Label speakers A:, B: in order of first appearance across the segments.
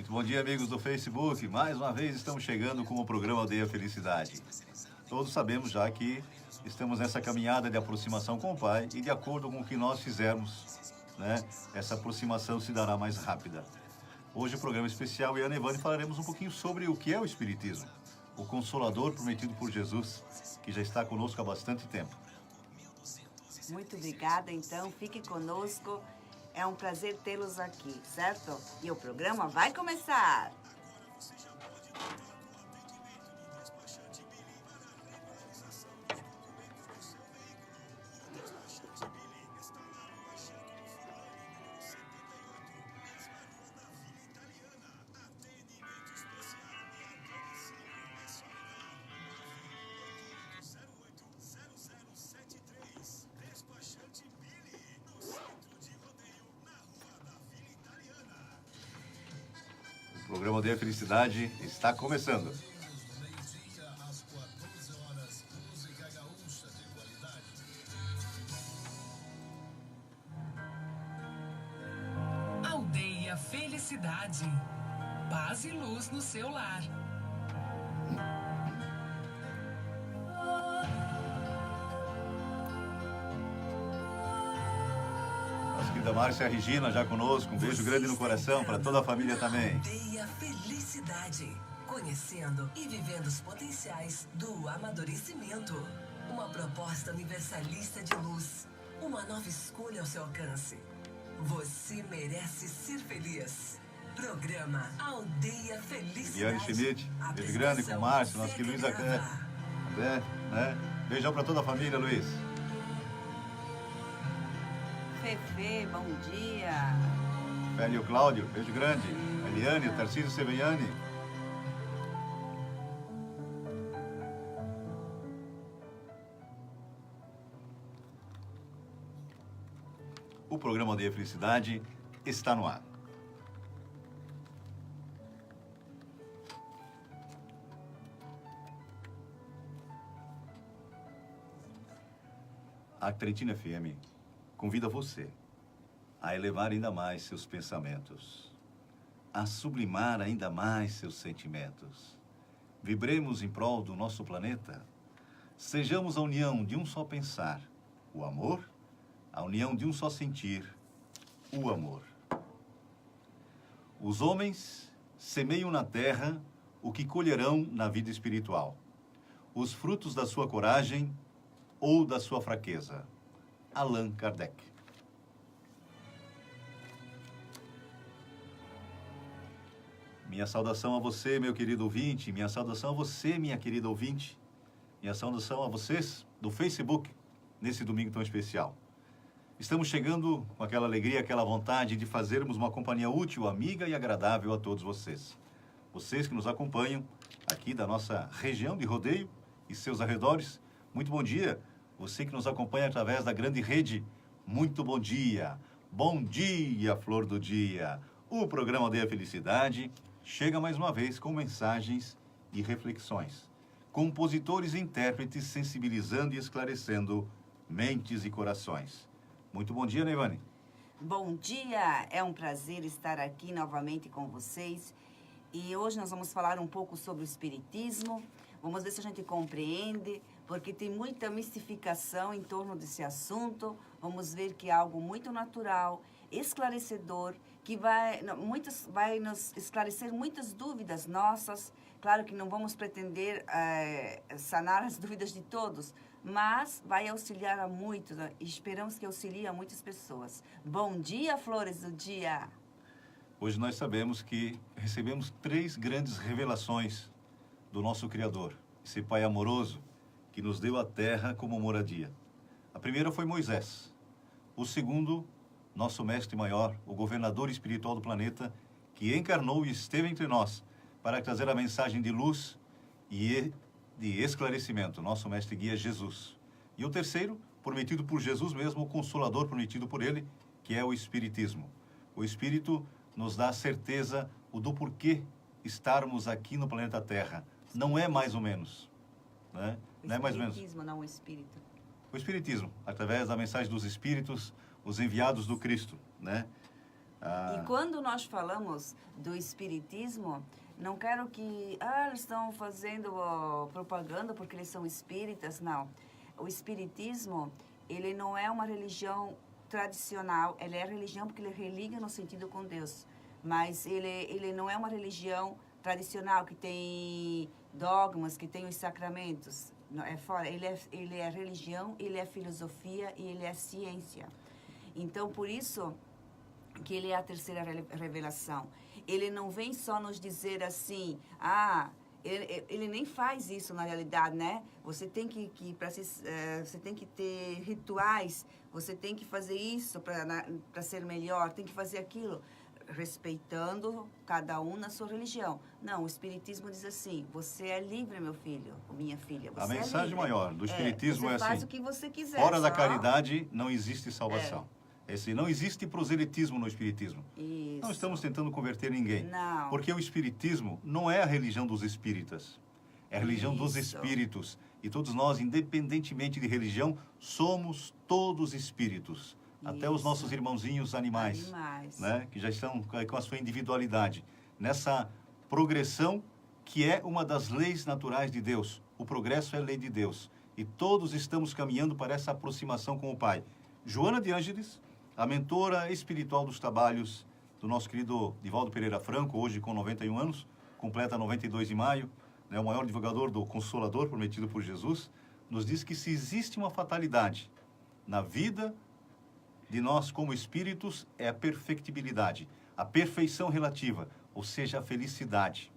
A: Muito bom dia, amigos do Facebook. Mais uma vez estamos chegando com o programa Aldeia Felicidade. Todos sabemos já que estamos nessa caminhada de aproximação com o Pai e de acordo com o que nós fizermos, né, essa aproximação se dará mais rápida. Hoje o programa especial e a Nevane falaremos um pouquinho sobre o que é o Espiritismo, o Consolador prometido por Jesus, que já está conosco há bastante tempo.
B: Muito obrigada, então, fique conosco. É um prazer tê-los aqui, certo? E o programa vai começar!
A: O programa Aldeia Felicidade está começando.
C: Aldeia Felicidade. Paz e luz no seu lar.
A: Nossa querida Márcia Regina já conosco. Um beijo grande no coração para toda a família também.
C: Aldeia Felicidade. Conhecendo e vivendo os potenciais do amadurecimento. Uma proposta universalista de luz. Uma nova escolha ao seu alcance. Você merece ser feliz. Programa Aldeia Felicidade.
A: Viviane Schmidt, beijo grande com o Márcio, nosso querido Luiz André, né? Beijão para toda a família, Luiz.
B: Fefe, bom dia!
A: Félio Cláudio, beijo grande. Eliane, o Tarcísio Seveniani. O programa Aldeia Felicidade está no ar. A Tretina FM convida você a elevar ainda mais seus pensamentos, a sublimar ainda mais seus sentimentos. Vibremos em prol do nosso planeta. Sejamos a união de um só pensar, o amor, a união de um só sentir, o amor. Os homens semeiam na terra o que colherão na vida espiritual, os frutos da sua coragem ou da sua fraqueza. Allan Kardec. Minha saudação a você, meu querido ouvinte. Minha saudação a você, minha querida ouvinte. Minha saudação a vocês do Facebook, nesse domingo tão especial. Estamos chegando com aquela alegria, aquela vontade de fazermos uma companhia útil, amiga e agradável a todos vocês. Vocês que nos acompanham aqui da nossa região de rodeio e seus arredores, muito bom dia. Você que nos acompanha através da grande rede, muito bom dia. Bom dia, flor do dia. O programa Aldeia Felicidade chega mais uma vez com mensagens e reflexões. Compositores e intérpretes sensibilizando e esclarecendo mentes e corações. Muito bom dia, Nevane.
B: Bom dia! É um prazer estar aqui novamente com vocês. E hoje nós vamos falar um pouco sobre o Espiritismo. Vamos ver se a gente compreende, porque tem muita mistificação em torno desse assunto. Vamos ver que é algo muito natural, esclarecedor, que vai nos esclarecer muitas dúvidas nossas. Claro que não vamos pretender sanar as dúvidas de todos, mas vai auxiliar a muitos, e esperamos que auxilie a muitas pessoas. Bom dia, flores do dia!
A: Hoje nós sabemos que recebemos 3 grandes revelações do nosso Criador, esse Pai amoroso que nos deu a terra como moradia. A primeira foi Moisés. O segundo, nosso mestre maior, o governador espiritual do planeta, que encarnou e esteve entre nós para trazer a mensagem de luz e de esclarecimento, nosso mestre guia Jesus. E o terceiro, prometido por Jesus mesmo, o Consolador prometido por ele, que é o Espiritismo. O Espírito nos dá a certeza do porquê estarmos aqui no planeta Terra. Não é mais ou menos, né? Não é mais ou menos.
B: O Espiritismo, não o Espírito.
A: O Espiritismo, através da mensagem dos Espíritos, os enviados do Cristo, né?
B: E quando nós falamos do espiritismo, não quero que eles estão fazendo propaganda porque eles são espíritas, não. O espiritismo, ele não é uma religião tradicional, ele é religião porque ele religa no sentido com Deus, mas ele não é uma religião tradicional que tem dogmas, que tem os sacramentos. Não, é fora. Ele é religião, ele é filosofia e ele é ciência. Então, por isso que ele é a terceira revelação. Ele não vem só nos dizer assim, ele nem faz isso na realidade, né? Você tem você tem que ter rituais, você tem que fazer isso para ser melhor, tem que fazer aquilo, respeitando cada um na sua religião. Não, o Espiritismo diz assim, você é livre, meu filho, minha filha. Você
A: A mensagem maior do Espiritismo
B: você
A: é
B: faz
A: assim,
B: o que você quiser,
A: fora da
B: só...
A: caridade não existe salvação. Não existe proselitismo no Espiritismo.
B: Isso.
A: Não estamos tentando converter ninguém.
B: Não.
A: Porque o Espiritismo não é a religião dos espíritas. É a religião dos
B: Isso.
A: espíritos. E todos nós, independentemente de religião, somos todos espíritos. Até os
B: Isso.
A: nossos irmãozinhos animais. Né? Que já estão com a sua individualidade. Nessa progressão que é uma das leis naturais de Deus. O progresso é lei de Deus. E todos estamos caminhando para essa aproximação com o Pai. Joana de Ângeles, a mentora espiritual dos trabalhos do nosso querido Divaldo Pereira Franco, hoje com 91 anos, completa 92 de maio, né, o maior divulgador do Consolador prometido por Jesus, nos diz que se existe uma fatalidade na vida de nós como espíritos, é a perfectibilidade, a perfeição relativa, ou seja, a felicidade.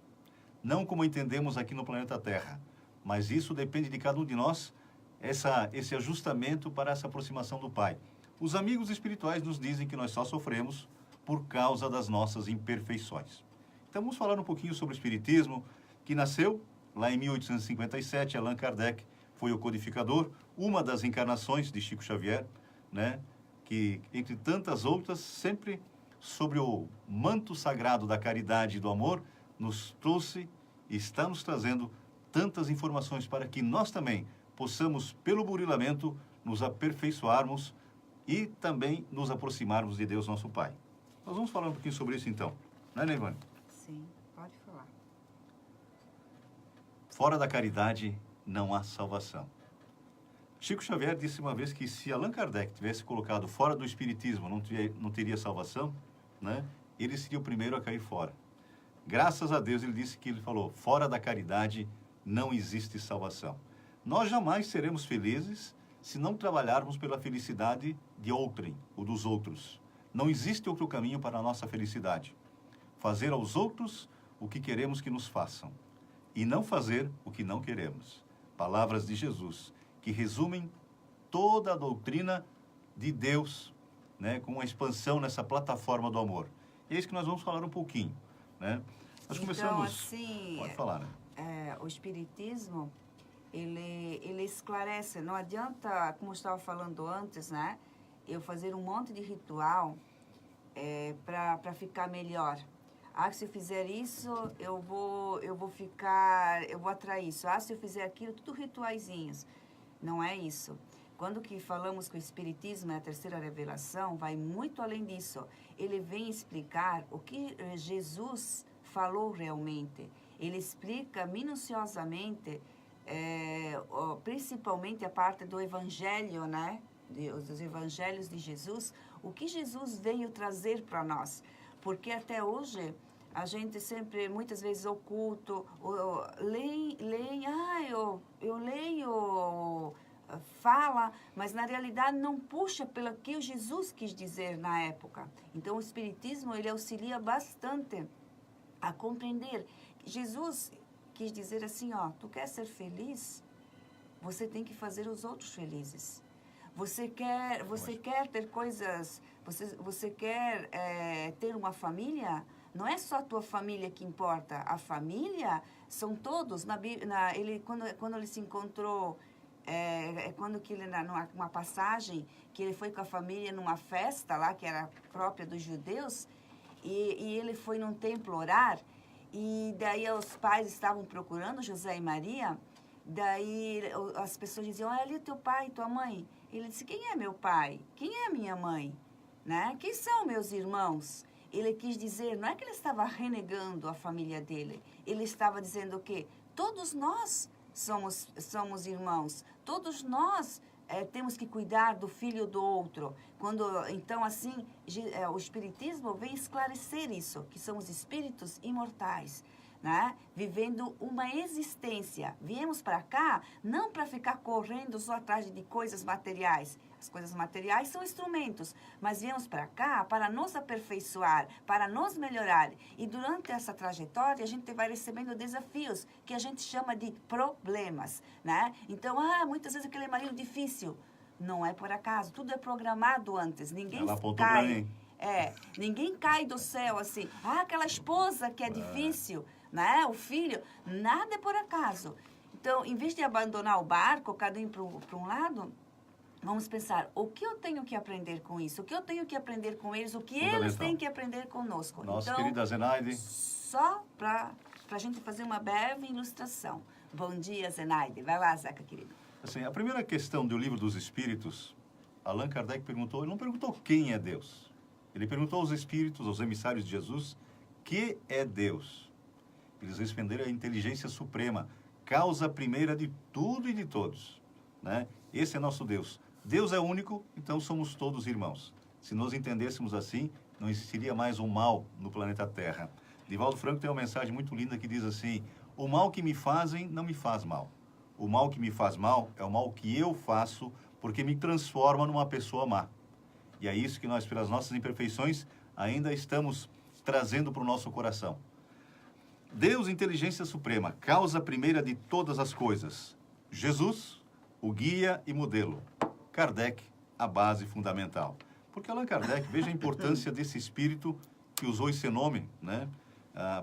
A: Não como entendemos aqui no planeta Terra, mas isso depende de cada um de nós, esse ajustamento para essa aproximação do Pai. Os amigos espirituais nos dizem que nós só sofremos por causa das nossas imperfeições. Então vamos falar um pouquinho sobre o Espiritismo, que nasceu lá em 1857, Allan Kardec foi o codificador, uma das encarnações de Chico Xavier, né, que entre tantas outras, sempre sobre o manto sagrado da caridade e do amor, nos trouxe e está nos trazendo tantas informações para que nós também possamos, pelo burilamento, nos aperfeiçoarmos e também nos aproximarmos de Deus, nosso Pai. Nós vamos falar um pouquinho sobre isso, então. Não é, Neivane?
B: Sim, pode falar.
A: Fora da caridade, não há salvação. Chico Xavier disse uma vez que se Allan Kardec tivesse colocado fora do Espiritismo, não teria salvação, né? Ele seria o primeiro a cair fora. Graças a Deus, ele disse que ele falou, fora da caridade, não existe salvação. Nós jamais seremos felizes se não trabalharmos pela felicidade de outrem, ou dos outros. Não existe outro caminho para a nossa felicidade. Fazer aos outros o que queremos que nos façam, e não fazer o que não queremos. Palavras de Jesus, que resumem toda a doutrina de Deus, né, com uma expansão nessa plataforma do amor. E é isso que nós vamos falar um pouquinho. Né? Nós começamos...
B: Assim,
A: pode falar, né?
B: O Espiritismo... Ele esclarece, não adianta, como eu estava falando antes, né? Eu fazer um monte de ritual para ficar melhor. Se eu fizer isso, eu vou atrair isso. Se eu fizer aquilo, tudo rituaizinhos. Não é isso. Quando que falamos que o Espiritismo é a terceira revelação, vai muito além disso. Ele vem explicar o que Jesus falou realmente. Ele explica minuciosamente principalmente a parte do Evangelho, né? Dos Evangelhos de Jesus, o que Jesus veio trazer para nós. Porque até hoje, a gente sempre, muitas vezes, oculto, eu leio, fala, mas na realidade não puxa pelo que o Jesus quis dizer na época. Então, o Espiritismo, ele auxilia bastante a compreender. Jesus quis dizer assim, tu quer ser feliz? Você tem que fazer os outros felizes. Você quer ter coisas, você quer ter uma família? Não é só a tua família que importa. A família são todos. Quando ele se encontrou, quando que ele, numa passagem, que ele foi com a família numa festa lá, que era própria dos judeus, e ele foi num templo orar, e daí os pais estavam procurando José e Maria, daí as pessoas diziam, olha ali o teu pai e tua mãe. Ele disse, quem é meu pai? Quem é minha mãe? Né? Quem são meus irmãos? ele quis dizer, não é que ele estava renegando a família dele, ele estava dizendo que todos nós somos irmãos, todos nós temos que cuidar do filho do outro. Então, assim, o Espiritismo vem esclarecer isso, que somos espíritos imortais, né? Vivendo uma existência. Viemos para cá não para ficar correndo só atrás de coisas materiais. As coisas materiais são instrumentos, mas viemos para cá para nos aperfeiçoar, para nos melhorar. E durante essa trajetória, a gente vai recebendo desafios que a gente chama de problemas, né? Então, muitas vezes aquele marido difícil. Não é por acaso, tudo é programado antes. Ninguém cai. Ninguém cai do céu assim. Aquela esposa que é difícil, né? O filho, nada é por acaso. Então, em vez de abandonar o barco, cada um para um lado, vamos pensar, o que eu tenho que aprender com isso? O que eu tenho que aprender com eles? O que eles têm que aprender conosco?
A: Nossa
B: então,
A: querida Zenaide.
B: Só para a gente fazer uma breve ilustração. Bom dia, Zenaide. Vai lá, Zeca, querido.
A: Assim, a primeira questão do Livro dos Espíritos, Allan Kardec perguntou, ele não perguntou quem é Deus. Ele perguntou aos espíritos, aos emissários de Jesus, que é Deus? Eles responderam a inteligência suprema, causa primeira de tudo e de todos, né? Esse é nosso Deus. Deus é único, então somos todos irmãos. Se nós entendêssemos assim, não existiria mais o mal no planeta Terra. Divaldo Franco tem uma mensagem muito linda que diz assim, o mal que me fazem não me faz mal. O mal que me faz mal é o mal que eu faço porque me transforma numa pessoa má. E é isso que nós, pelas nossas imperfeições, ainda estamos trazendo para o nosso coração. Deus, inteligência suprema, causa primeira de todas as coisas. Jesus, o guia e modelo. Kardec, a base fundamental. Porque Allan Kardec, veja a importância desse espírito que usou esse nome, né,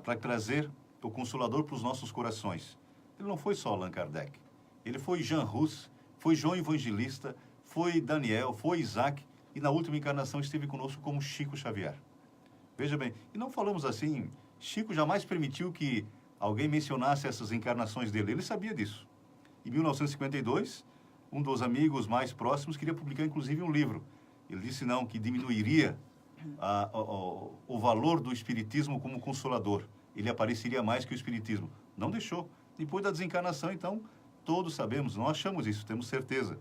A: para trazer o Consolador para os nossos corações. Ele não foi só Allan Kardec. Ele foi Jean Rus, foi João Evangelista, foi Daniel, foi Isaac, e na última encarnação esteve conosco como Chico Xavier. Veja bem, e não falamos assim, Chico jamais permitiu que alguém mencionasse essas encarnações dele. Ele sabia disso. Em 1952, um dos amigos mais próximos queria publicar, inclusive, um livro. Ele disse não, que diminuiria o valor do Espiritismo como consolador. Ele apareceria mais que o Espiritismo. Não deixou. Depois da desencarnação, então, todos sabemos, nós achamos isso, temos certeza.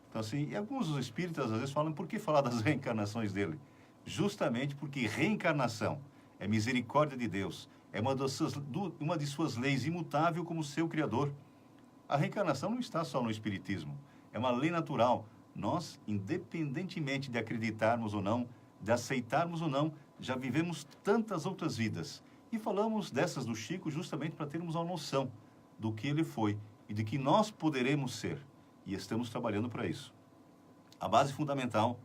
A: Então, assim, e alguns dos espíritas, às vezes, falam, por que falar das reencarnações dele? Justamente porque reencarnação é misericórdia de Deus, é uma de suas leis imutável como seu Criador. A reencarnação não está só no Espiritismo, é uma lei natural. Nós, independentemente de acreditarmos ou não, de aceitarmos ou não, já vivemos tantas outras vidas. E falamos dessas do Chico justamente para termos uma noção do que ele foi e de que nós poderemos ser. E estamos trabalhando para isso. A base fundamental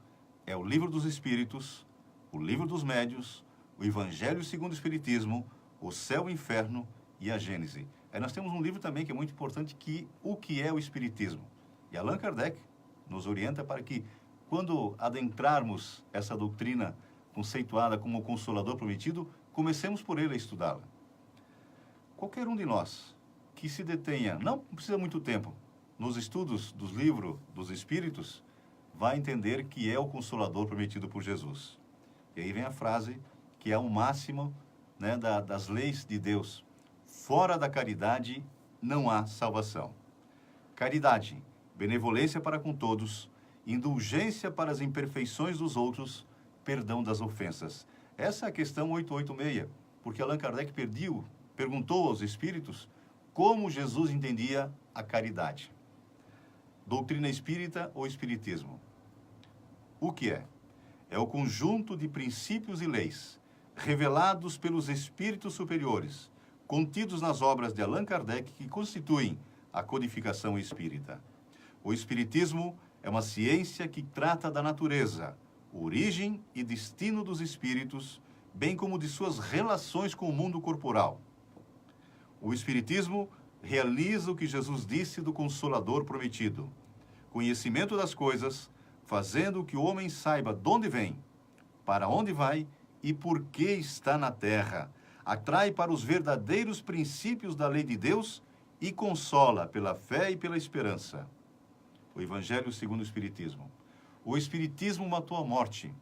A: é o Livro dos Espíritos, o Livro dos Médios, o Evangelho segundo o Espiritismo, o Céu e o Inferno e a Gênese. Aí nós temos um livro também que é muito importante, o que é o Espiritismo. E Allan Kardec nos orienta para que, quando adentrarmos essa doutrina conceituada como o Consolador Prometido, comecemos por ele a estudá-la. Qualquer um de nós que se detenha, não precisa muito tempo, nos estudos dos livros dos Espíritos, vai entender que é o Consolador prometido por Jesus. E aí vem a frase que é o máximo, né, das leis de Deus. Fora da caridade não há salvação. Caridade, benevolência para com todos, indulgência para as imperfeições dos outros, perdão das ofensas. Essa é a questão 886, porque Allan Kardec perguntou aos espíritos como Jesus entendia a caridade. Doutrina espírita ou espiritismo? O que é? É o conjunto de princípios e leis revelados pelos espíritos superiores, contidos nas obras de Allan Kardec, que constituem a codificação espírita. O espiritismo é uma ciência que trata da natureza, origem e destino dos espíritos, bem como de suas relações com o mundo corporal. O espiritismo realiza o que Jesus disse do Consolador prometido: conhecimento das coisas, fazendo que o homem saiba de onde vem, para onde vai e por que está na terra. Atrai para os verdadeiros princípios da lei de Deus e consola pela fé e pela esperança. O Evangelho segundo o Espiritismo. O Espiritismo matou a morte.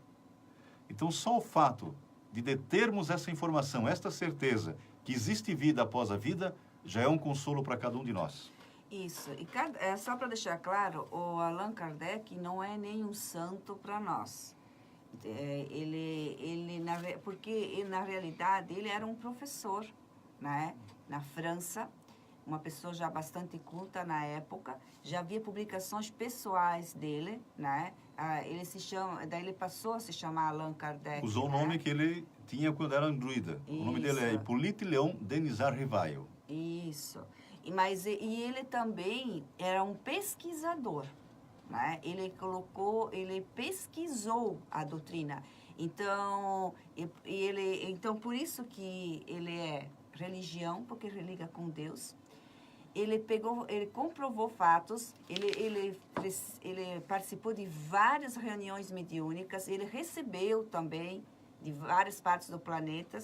A: Então, só o fato de determos essa informação, esta certeza que existe vida após a vida, já é um consolo para cada um de nós.
B: Isso. E só para deixar claro, o Allan Kardec não é nenhum santo para nós. Porque, na realidade, ele era um professor, né, na França, uma pessoa já bastante culta na época, já havia publicações pessoais dele, né? Daí ele passou a se chamar Allan Kardec.
A: Usou
B: né?
A: o nome que ele tinha quando era druida. O nome dele é Hippolyte Léon Denisard Rivail.
B: Isso. E ele também era um pesquisador, né? Ele pesquisou a doutrina. Então, então por isso que ele é religião, porque ele liga com Deus. Ele comprovou fatos, ele participou de várias reuniões mediúnicas, ele recebeu também de várias partes do planeta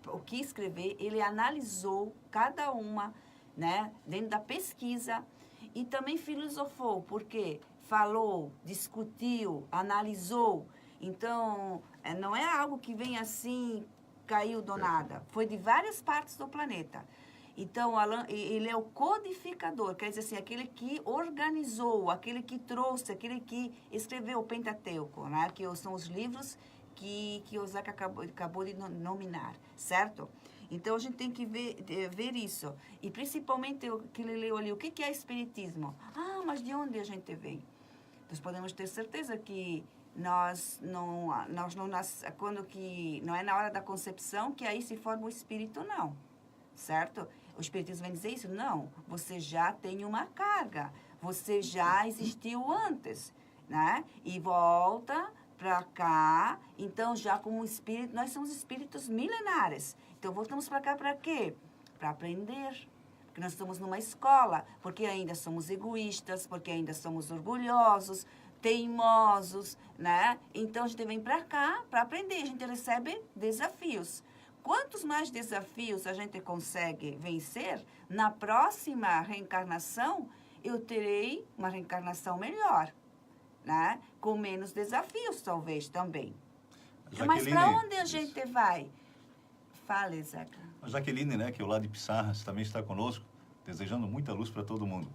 B: o que escrever, ele analisou cada uma, né, dentro da pesquisa, e também filosofou, porque falou, discutiu, analisou. Então, não é algo que vem assim, caiu do nada, foi de várias partes do planeta. Então, ele é o codificador, quer dizer assim, aquele que organizou, aquele que trouxe, aquele que escreveu o Pentateuco, né? Que são os livros que o Zeca acabou de nominar, certo? Então, a gente tem que ver isso. E, principalmente, o que ele leu ali, o que é Espiritismo? Ah, mas de onde a gente vem? Nós podemos ter certeza que nós não quando que não é na hora da concepção que aí se forma o espírito, não, certo? O Espiritismo vem dizer isso? Não, você já tem uma carga, você já existiu antes, né? E volta para cá, então já como espírito, nós somos espíritos milenares. Então voltamos para cá para quê? Para aprender. Porque nós estamos numa escola, porque ainda somos egoístas, porque ainda somos orgulhosos, teimosos, né? Então a gente vem para cá para aprender, a gente recebe desafios. Quantos mais desafios a gente consegue vencer, na próxima reencarnação, eu terei uma reencarnação melhor, né? Com menos desafios, talvez, também. Mas para onde a gente vai? Fale, Zeca.
A: A Jaqueline, né, que é o lado de Pissarras, também está conosco, desejando muita luz para todo mundo.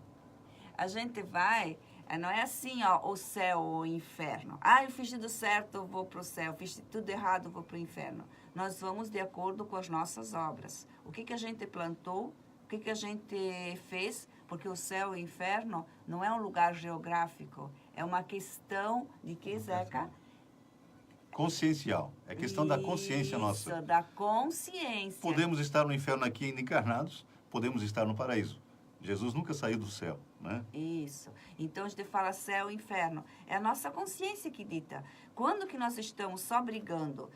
B: A gente vai, não é assim, ó, o céu ou o inferno. Ah, eu fiz tudo certo, eu vou para o céu. Fiz tudo errado, eu vou para o inferno. Nós vamos de acordo com as nossas obras. O que a gente plantou, o que a gente fez, porque o céu e o inferno não é um lugar geográfico, é uma questão de que, Zeca?
A: Consciencial. É questão da consciência nossa.
B: Isso, da consciência.
A: Podemos estar no inferno aqui ainda encarnados, podemos estar no paraíso. Jesus nunca saiu do céu, né?
B: Isso. Então, a gente fala céu e inferno. É a nossa consciência que dita. Quando que nós estamos só brigando,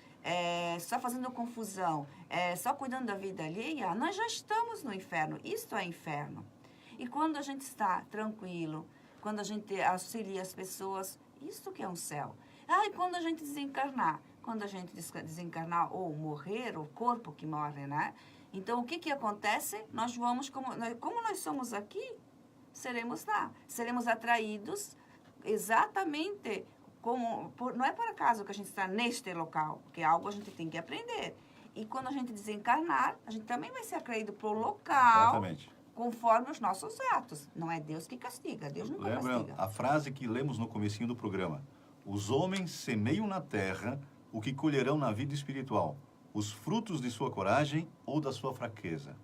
B: só fazendo confusão, só cuidando da vida alheia, nós já estamos no inferno. Isto é inferno. E quando a gente está tranquilo, quando a gente auxilia as pessoas, isso que é um céu. Ah, e quando a gente desencarnar? Quando a gente desencarnar ou morrer, o corpo que morre, né? Então, o que acontece? Nós vamos, como nós somos aqui, seremos lá. Seremos atraídos exatamente como... não é por acaso que a gente está neste local, porque é algo a gente tem que aprender. E quando a gente desencarnar, a gente também vai ser atraído para o local...
A: Exatamente.
B: Conforme os nossos atos. Não é Deus que castiga, Deus nunca castiga.
A: A frase que lemos no comecinho do programa. Os homens semeiam na terra o que colherão na vida espiritual. Os frutos de sua coragem ou da sua fraqueza.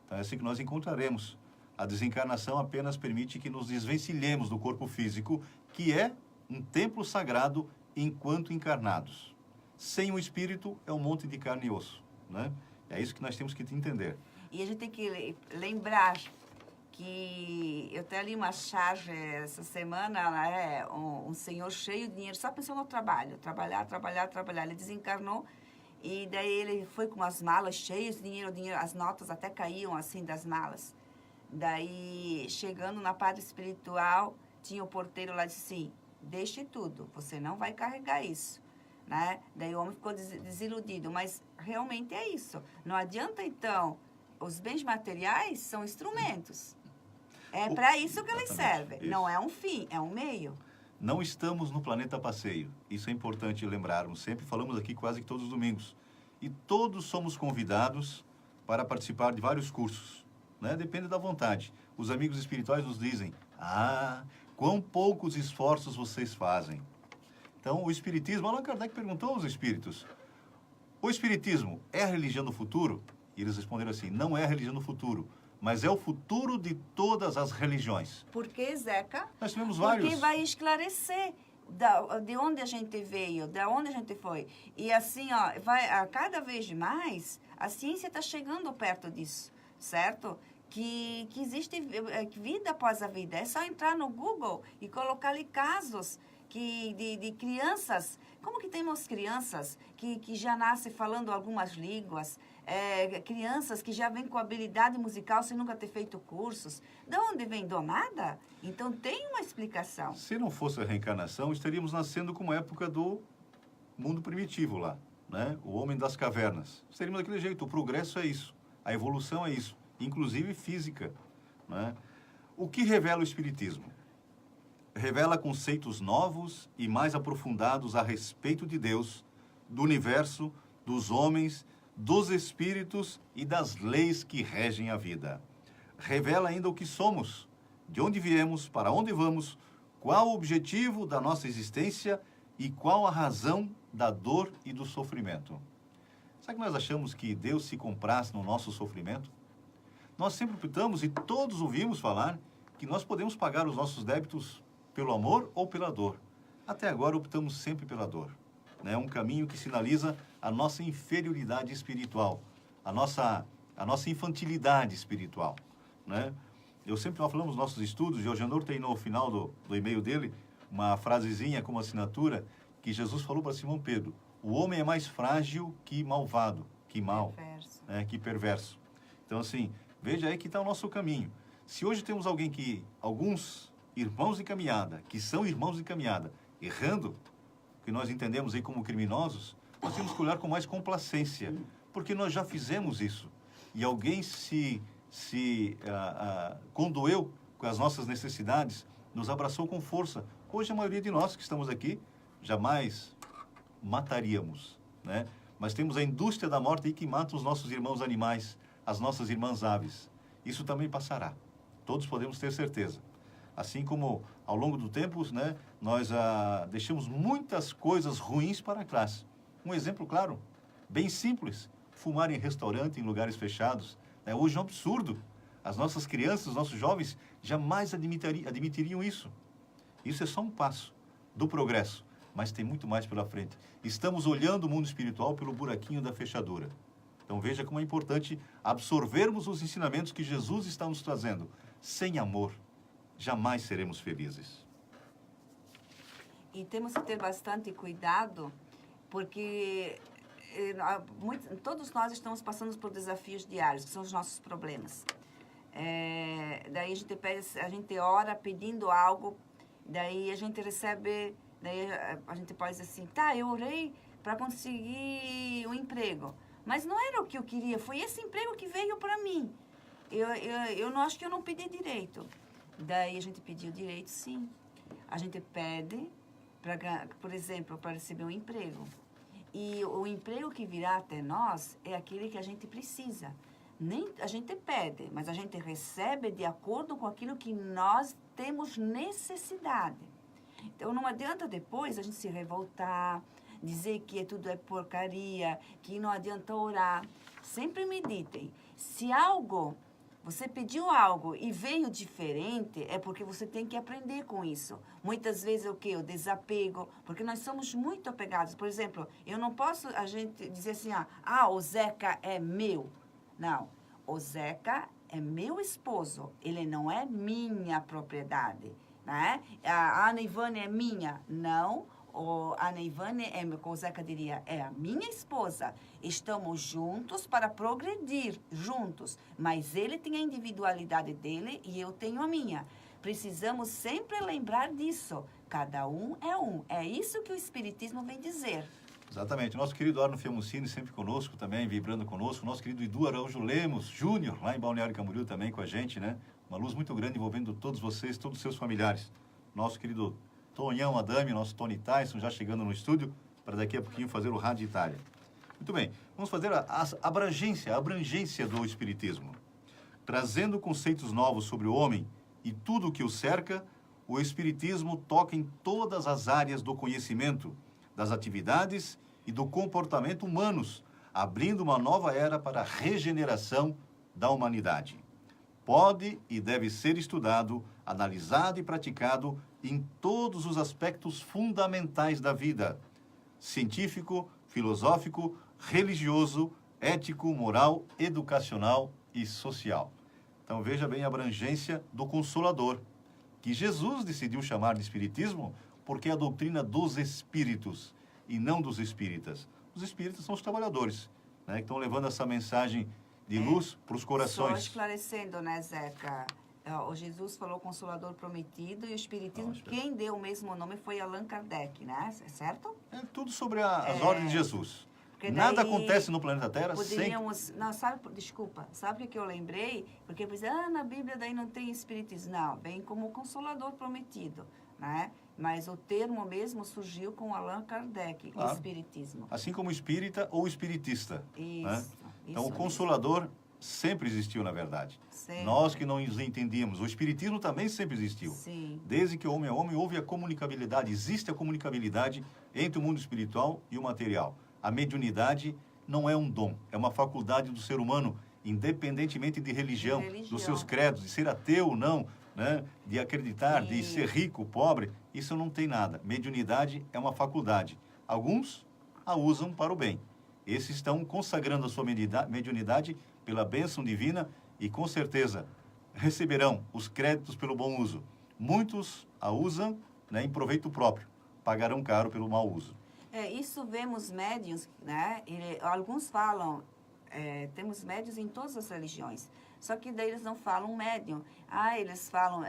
A: Então é assim que nós encontraremos. A desencarnação apenas permite que nos desvencilhemos do corpo físico, que é um templo sagrado enquanto encarnados. Sem o espírito é um monte de carne e osso, né? É isso que nós temos que entender.
B: E a gente tem que lembrar que eu até li uma charge essa semana, um senhor cheio de dinheiro, só pensou no trabalho, trabalhar. Ele desencarnou e daí ele foi com as malas cheias de dinheiro, as notas até caíam assim das malas. Daí, chegando na parte espiritual, tinha o porteiro lá e disse assim, deixe tudo, você não vai carregar isso. Né? Daí o homem ficou desiludido, mas realmente é isso. Não adianta, então, os bens materiais são instrumentos. É para isso que eles servem. Isso. Não é um fim, é um meio.
A: Não estamos no planeta passeio. Isso é importante lembrarmos. Sempre falamos aqui quase que todos os domingos. E todos somos convidados para participar de vários cursos, né? Depende da vontade. Os amigos espirituais nos dizem, quão poucos esforços vocês fazem. Então, o Espiritismo, Allan Kardec perguntou aos espíritos, o Espiritismo é a religião do futuro? E eles responderam assim, não é a religião do futuro, mas é o futuro de todas as religiões.
B: Por que, Zeca?
A: Nós tivemos vários.
B: Porque vai esclarecer de onde a gente veio, de onde a gente foi. E assim, ó, cada vez mais, a ciência está chegando perto disso, certo? Que existe vida após a vida. É só entrar no Google e colocar ali casos de crianças. Como que temos crianças que já nascem falando algumas línguas, crianças que já vêm com habilidade musical sem nunca ter feito cursos. De onde vem? Do nada? Então tem uma explicação.
A: Se não fosse a reencarnação, estaríamos nascendo como a época do mundo primitivo lá, né? O homem das cavernas. Estaríamos daquele jeito. O progresso é isso. A evolução é isso. Inclusive física, né? O que revela o Espiritismo? Revela conceitos novos e mais aprofundados a respeito de Deus, do universo, dos homens, dos espíritos e das leis que regem a vida. Revela ainda o que somos, de onde viemos, para onde vamos, qual o objetivo da nossa existência e qual a razão da dor e do sofrimento. Sabe que nós achamos que Deus se compraz no nosso sofrimento? Nós sempre optamos, e todos ouvimos falar, que nós podemos pagar os nossos débitos pelo amor ou pela dor. Até agora optamos sempre pela dor. É um caminho que sinaliza a nossa inferioridade espiritual, a nossa infantilidade espiritual, né? Eu sempre falamos nos nossos estudos, e o Janor tem no final do e-mail dele uma frasezinha como assinatura que Jesus falou para Simão Pedro: o homem é mais frágil que malvado, que mal,
B: Perverso.
A: que perverso. Então, assim, veja aí que está o nosso caminho. Se hoje temos alguns irmãos de caminhada, que são irmãos de caminhada, errando, que nós entendemos aí como criminosos, nós temos que olhar com mais complacência, porque nós já fizemos isso. E alguém se condoeu com as nossas necessidades, nos abraçou com força. Hoje a maioria de nós que estamos aqui jamais mataríamos, né? Mas temos a indústria da morte aí que mata os nossos irmãos animais, as nossas irmãs aves. Isso também passará. Todos podemos ter certeza. Assim como, ao longo do tempo, né, nós deixamos muitas coisas ruins para trás. Um exemplo claro, bem simples, fumar em restaurante, em lugares fechados. Hoje é um absurdo. As nossas crianças, os nossos jovens, jamais admitiriam isso. Isso é só um passo do progresso, mas tem muito mais pela frente. Estamos olhando o mundo espiritual pelo buraquinho da fechadura. Então veja como é importante absorvermos os ensinamentos que Jesus está nos trazendo. Sem amor, jamais seremos felizes.
B: E temos que ter bastante cuidado, porque todos nós estamos passando por desafios diários, que são os nossos problemas. Daí a gente ora pedindo algo, daí a gente recebe, daí a gente pode dizer assim, eu orei para conseguir um emprego, mas não era o que eu queria, foi esse emprego que veio para mim. Eu não acho que eu não pedi direito. Daí a gente pediu direito, sim. A gente pede, por exemplo, para receber um emprego. E o emprego que virá até nós é aquele que a gente precisa. Nem a gente pede, mas a gente recebe de acordo com aquilo que nós temos necessidade. Então, não adianta depois a gente se revoltar, dizer que tudo é porcaria, que não adianta orar. Sempre meditem. Se você pediu algo e veio diferente, é porque você tem que aprender com isso. Muitas vezes o quê? O desapego, porque nós somos muito apegados. Por exemplo, eu não posso a gente dizer assim, o Zeca é meu. Não, o Zeca é meu esposo, ele não é minha propriedade, né? A Ana Ivane é minha. Não, a Ana Ivane como o Zeca diria, é a minha esposa. Estamos juntos para progredir, juntos. Mas ele tem a individualidade dele e eu tenho a minha. Precisamos sempre lembrar disso. Cada um é um. É isso que o Espiritismo vem dizer.
A: Exatamente. Nosso querido Arno Fiamucini sempre conosco também, vibrando conosco. Nosso querido Edu Araújo Lemos Júnior, lá em Balneário Camboriú também com a gente, né? Uma luz muito grande envolvendo todos vocês, todos os seus familiares. Nosso querido Tonhão Adame, nosso Tony Tyson, já chegando no estúdio, para daqui a pouquinho fazer o Rádio Itália. Muito bem, vamos fazer a abrangência do Espiritismo. Trazendo conceitos novos sobre o homem e tudo o que o cerca, o Espiritismo toca em todas as áreas do conhecimento, das atividades e do comportamento humanos, abrindo uma nova era para a regeneração da humanidade. Pode e deve ser estudado, analisado e praticado em todos os aspectos fundamentais da vida: científico, filosófico, religioso, ético, moral, educacional e social. Então veja bem a abrangência do Consolador, que Jesus decidiu chamar de Espiritismo porque é a doutrina dos espíritos e não dos espíritas. Os espíritas são os trabalhadores, né, que estão levando essa mensagem de luz para os
B: Só
A: corações.
B: esclarecendo, né, Zeca? O Jesus falou Consolador Prometido e o Espiritismo,
A: Nossa.
B: quem deu o mesmo nome foi Allan Kardec, né? Certo?
A: É tudo sobre as ordens de Jesus.
B: Porque
A: Nada
B: daí
A: acontece no planeta Terra
B: Poderíamos... Não, sabe, desculpa, sabe o que eu lembrei? Porque eu pensei, na Bíblia daí não tem Espiritismo. Não, vem como Consolador Prometido, né? Mas o termo mesmo surgiu com Allan Kardec,
A: Claro.
B: Espiritismo.
A: assim como espírita ou espiritista.
B: Isso,
A: Né? Então, o
B: isso
A: Consolador sempre existiu, na verdade.
B: Sempre.
A: Nós que não nos entendíamos. O Espiritismo também sempre existiu.
B: Sim.
A: Desde que o homem é homem, houve a comunicabilidade. Existe a comunicabilidade entre o mundo espiritual e o material. A mediunidade não é um dom, é uma faculdade do ser humano, independentemente de religião, dos seus credos, de ser ateu ou não, né? De acreditar, de ser rico, pobre. Isso não tem nada. Mediunidade é uma faculdade. Alguns a usam para o bem. Esses estão consagrando a sua mediunidade pela bênção divina e, com certeza, receberão os créditos pelo bom uso. Muitos a usam, né, em proveito próprio. Pagarão caro pelo mau uso.
B: Isso vemos médiuns, né? Alguns falam, temos médiuns em todas as religiões. Só que daí eles não falam médium. Eles falam,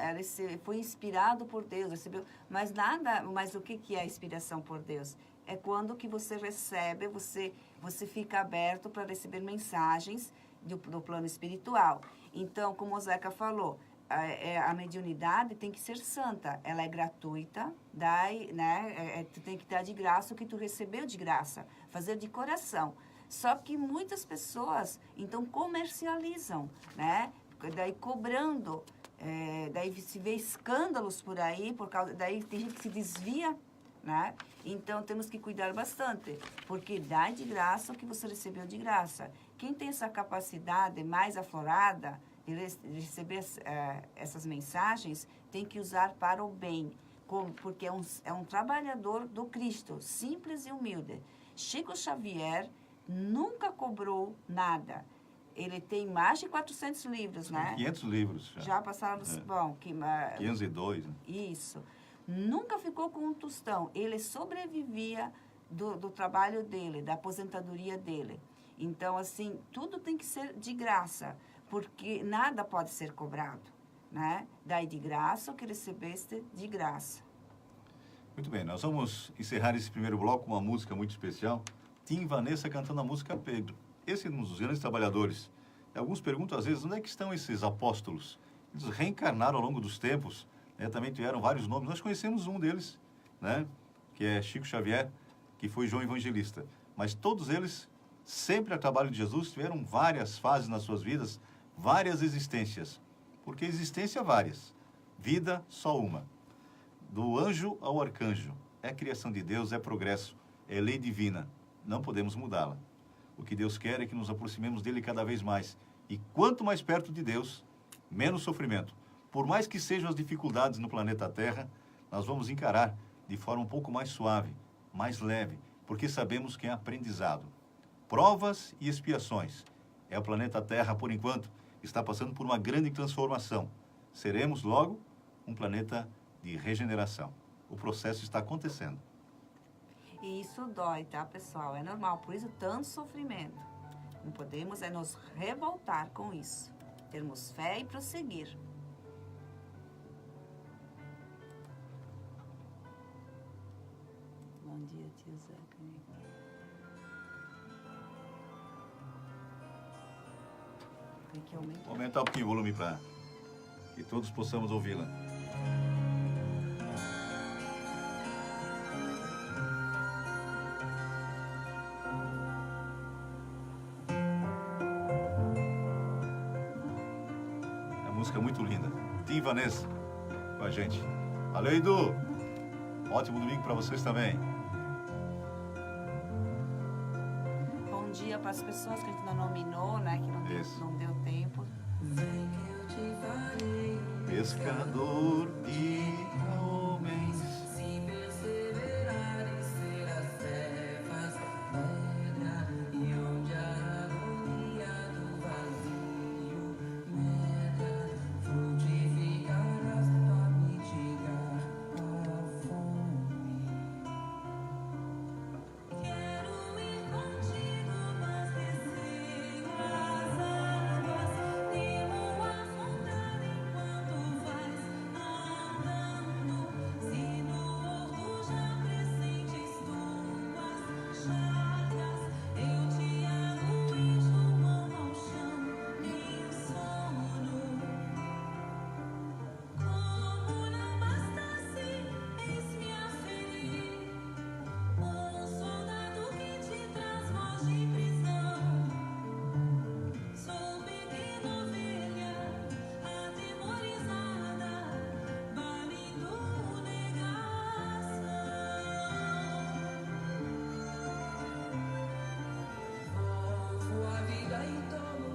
B: foi inspirado por Deus, recebeu. Mas nada, mas o que é a inspiração por Deus? É quando que você recebe, você fica aberto para receber mensagens do plano espiritual. Então, como o Zeca falou, a mediunidade tem que ser santa, ela é gratuita, daí, né, tu tem que dar de graça o que tu recebeu de graça, fazer de coração. Só que muitas pessoas, então, comercializam, né, daí cobrando, daí se vê escândalos por aí, daí tem gente que se desvia, né? Então, temos que cuidar bastante, porque dá de graça o que você recebeu de graça. Quem tem essa capacidade mais aflorada de receber essas mensagens, tem que usar para o bem, porque é um trabalhador do Cristo, simples e humilde. Chico Xavier nunca cobrou nada. Ele tem mais de 400 livros, né?
A: 500 livros.
B: Já passaram, bom...
A: 502. Né?
B: Isso. Nunca ficou com um tostão. Ele sobrevivia do trabalho dele, da aposentadoria dele. Então, assim, tudo tem que ser de graça, porque nada pode ser cobrado, né? Dai de graça o que recebeste de graça.
A: Muito bem, nós vamos encerrar esse primeiro bloco com uma música muito especial. Tim Vanessa cantando a música Pedro. Esse é um dos grandes trabalhadores. Alguns perguntam, às vezes, onde é que estão esses apóstolos? Eles reencarnaram ao longo dos tempos, né? Também tiveram vários nomes. Nós conhecemos um deles, né? Que é Chico Xavier, que foi João Evangelista. Mas todos eles, sempre a trabalho de Jesus, tiveram várias fases nas suas vidas, várias existências. Porque existência várias, vida só uma. Do anjo ao arcanjo, é criação de Deus, é progresso, é lei divina. Não podemos mudá-la. O que Deus quer é que nos aproximemos dele cada vez mais. E quanto mais perto de Deus, menos sofrimento. Por mais que sejam as dificuldades no planeta Terra, nós vamos encarar de forma um pouco mais suave, mais leve, porque sabemos que é aprendizado. Provas e expiações. O planeta Terra, por enquanto, está passando por uma grande transformação. Seremos, logo, um planeta de regeneração. O processo está acontecendo.
B: E isso dói, tá, pessoal? É normal, por isso tanto sofrimento. Não podemos nos revoltar com isso. Termos fé e prosseguir. Bom dia, tio Zeca. Tem que aumentar.
A: Vou aumentar um pouquinho o volume para que todos possamos ouvi-la. Música muito linda. Tim e Vanessa com a gente. Valeu, Edu. Ótimo domingo para vocês também.
B: Bom dia para as pessoas que a gente não nominou, né? Que não deu tempo.
A: Pescador de homens.
D: Se perseverares, serás trevas, pedra, e onde a agonia do vazio medra, frutificarás para mitigar a fome. Quero ir contigo, mas receio as águas, temo afundar enquanto vais andando. Se no horto já presentes tuas chagas, eu te aguijo mão ao chão em sono. Como não bastasse, eis-me a ferir, soldado que te traz voz de prisão. Sou pequena ovelha, atemorizada, balindo negação. Volvo a vida e tomo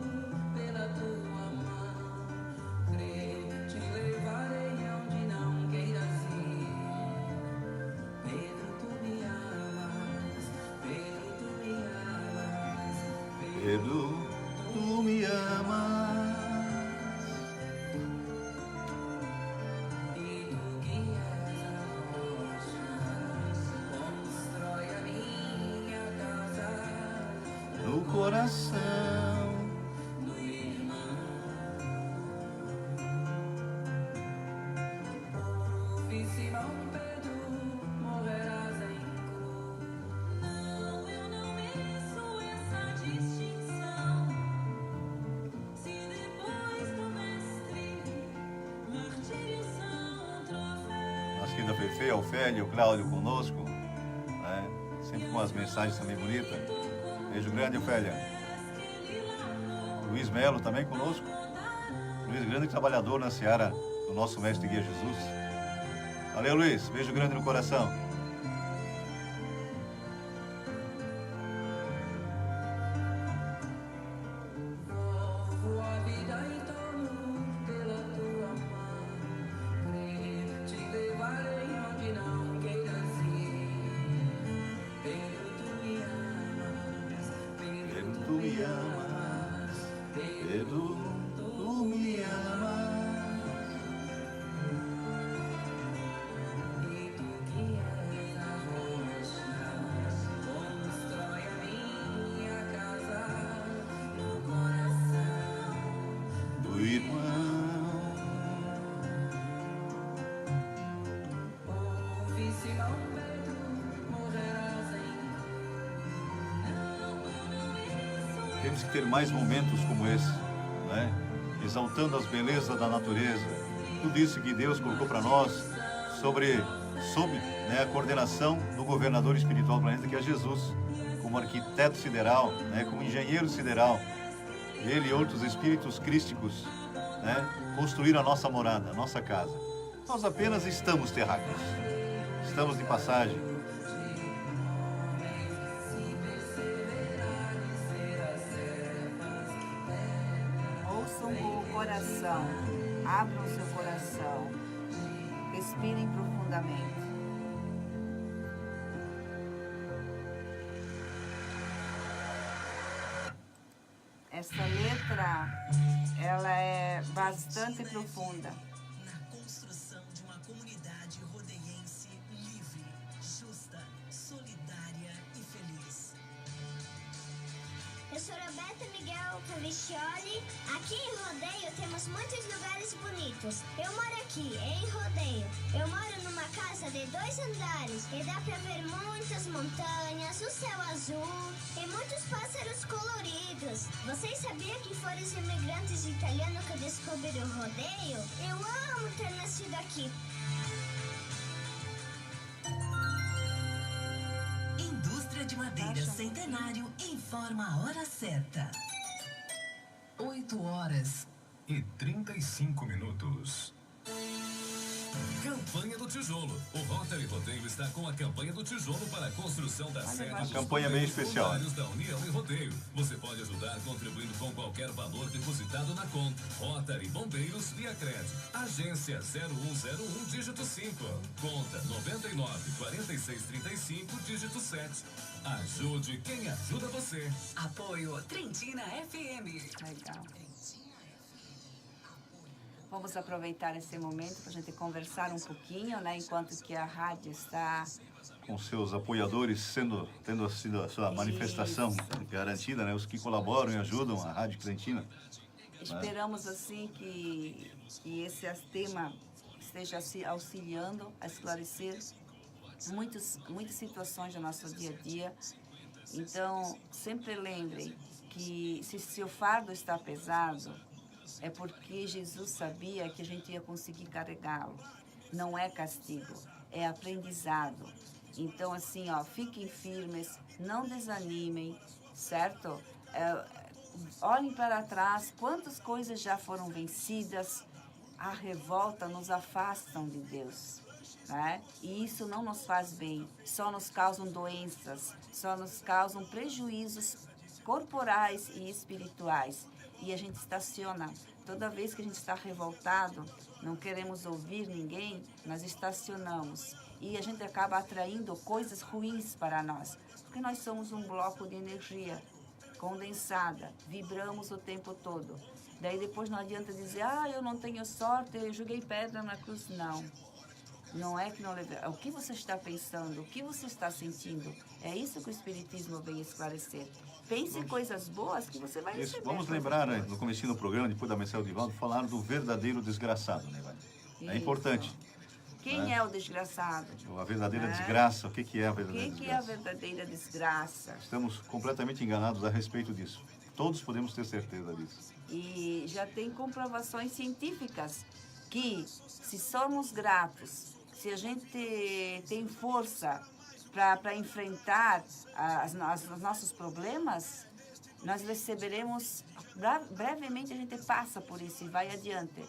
D: pela tua mão. Creio, te levarei aonde não queiras ir. Pedro, tu me amas. Pedro, tu me amas.
A: Pedro, tu me amas.
D: E tu que és a rocha, constrói a minha casa
A: No coração.
D: do irmão. Ouve, Simão Pedro, morrerás em cruz. Não, eu não mereço essa distinção. Se depois do mestre, martírio são troféus.
A: Nossa querida Fefe, a Ofélia, o Cláudio conosco, né? Sempre com as mensagens também bonitas. Beijo grande, Ofélia. Luiz Melo também conosco. Luiz, grande trabalhador na seara do nosso mestre Guia Jesus. Valeu, Luiz. Beijo grande no coração.
D: Volvo a vida e tomo pela tua mão. Creio, te levarei onde não queiras ir. Pedro, tu me amas.
A: Pedro, tu me amas. Pedro, tu me amas.
D: E tu que és a rocha, constrói a minha casa no coração.
A: Do irmão.
D: Ouve, Simão Pedro, morrerás em cruz. Não, eu não mereço.
A: Temos que ter mais momentos como esse, né? Exaltando as belezas da natureza. Tudo isso que Deus colocou para nós sob, né, a coordenação do governador espiritual do planeta, que é Jesus, como arquiteto sideral, né, como engenheiro sideral. Ele e outros espíritos crísticos, né, construíram a nossa morada, a nossa casa. Nós apenas estamos terráqueos. Estamos de passagem.
B: Ouçam com o coração, abram o seu coração, respirem profundamente. Essa letra, ela é bastante profunda.
C: Na construção de uma comunidade rodeiense livre, justa, solidária e feliz.
E: Eu sou Roberta Miguel Cavicchioli. Aqui em Rodeio temos muitos lugares bonitos. Eu moro aqui, em Rodeio. Eu moro numa casa de 2 andares e dá pra ver muitas montanhas, o céu azul e muitos pássaros coloridos. Vocês sabiam que foram os imigrantes italianos que descobriram o Rodeio? Eu amo ter nascido aqui.
C: Indústria de Madeira Centenário informa a hora certa. 8 horas
F: e 35 minutos. Campanha do Tijolo. O Rotary Rodeio está com a campanha do tijolo para a construção da sede
A: Uma
F: dos
A: campanha bem
F: Bombeiros
A: especial.
F: Voluntários da União e Rodeio. Você pode ajudar contribuindo com qualquer valor depositado na conta Rotary Bombeiros via crédito. Agência 0101, dígito 5. Conta 99 46 35, dígito 7. Ajude quem ajuda você.
C: Apoio Trentina FM.
B: Legal. Vamos aproveitar esse momento para a gente conversar um pouquinho, né? Enquanto que a rádio está...
A: Com seus apoiadores tendo sido a sua manifestação garantida, né? Os que colaboram e ajudam a Rádio Trentina.
B: Esperamos, assim, que esse tema esteja auxiliando a esclarecer muitas situações do nosso dia a dia. Então, sempre lembrem que se o fardo está pesado, é porque Jesus sabia que a gente ia conseguir carregá-lo. Não é castigo, é aprendizado. Então, assim, ó, fiquem firmes, não desanimem, certo? Olhem para trás, quantas coisas já foram vencidas. A revolta nos afastam de Deus, né? E isso não nos faz bem, só nos causam doenças, só nos causam prejuízos corporais e espirituais. E a gente estaciona. Toda vez que a gente está revoltado, não queremos ouvir ninguém, nós estacionamos. E a gente acaba atraindo coisas ruins para nós. Porque nós somos um bloco de energia condensada, vibramos o tempo todo. Daí depois não adianta dizer, eu não tenho sorte, eu joguei pedra na cruz. Não. Não é que não leve... É o que você está pensando, o que você está sentindo. É isso que o Espiritismo vem esclarecer. Pense em coisas boas que você vai receber.
A: Vamos lembrar, né, no comecinho do programa, depois da mensagem de Divaldo, falaram do verdadeiro desgraçado, né, Vânia? É importante.
B: Quem é o desgraçado?
A: A verdadeira desgraça, o que é a verdadeira desgraça?
B: O que é a verdadeira desgraça?
A: Estamos completamente enganados a respeito disso. Todos podemos ter certeza disso.
B: E já tem comprovações científicas que, se somos gratos, se a gente tem força para enfrentar os nossos problemas, nós receberemos, brevemente a gente passa por isso e vai adiante.